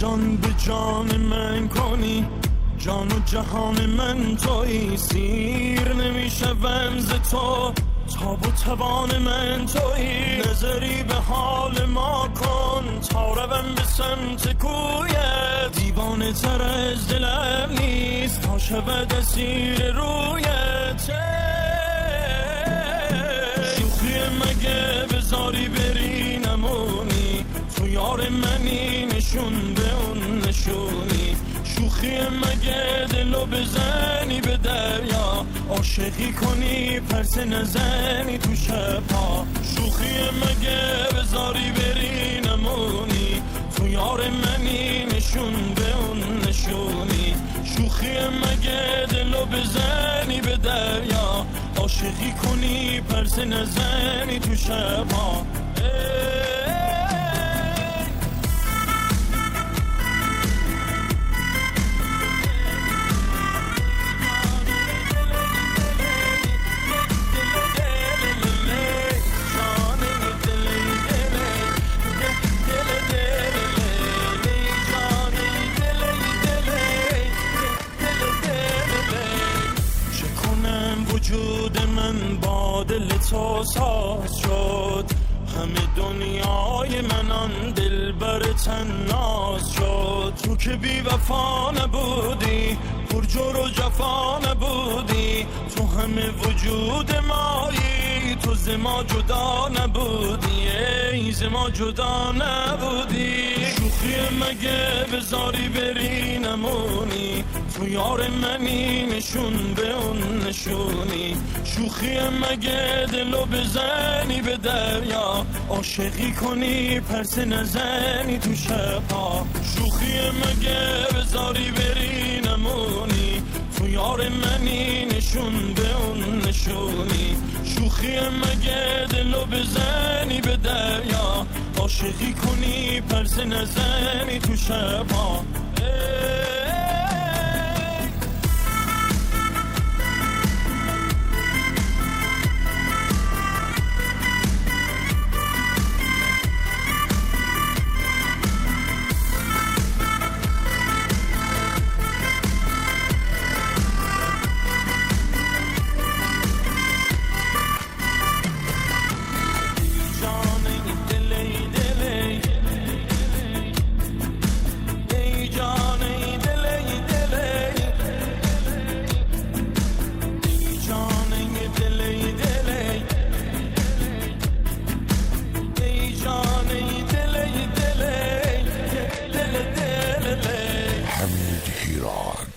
جان به جان من کنی، جان و جهان من تویی. سیر نمیشوم ز تو، تاب و توان من تویی. نظری به حال ما کن تا روم به سمت کویت. دیوانه تر از دلم نیست تا شود اسیر رویت. شوخی مگه بذاری بری نمونی، تو یار منی نشون به اون نشونی. شوخی مگه دلو بزنی به دریا، عاشقی کنی پرسه نزنی تو شبها. شوخی مگه بذاری بری نمونی، تو یار منی نشون به اون نشونی. شوخی مگه دلو بزنی به دریا، عاشقی کنی پرسه نزنی تو شبها. وجود من با دل تو ساز شد، همه دنیای من آن دلبر تناز شد. تو که بی وفا نبودی، پر جور و جفا نبودی، تو همه وجود مایی، تو ز ما جدا نبودی، ای ز ما جدا نبودی. شوخی مگه بذاری بری نمونی، تو یار منی نشون به اون نشونی. شوخی مگه دلو بزنی به دریا، عاشقی کنی پرسه نزنی تو شبها. شوخی مگه بذاری بری نمونی، تو یار منی نشون به اون نشونی. شوخی مگه دلو بزنی به دریا، عاشقی کنی پرسه نزنی تو شبها. حمید هیراد.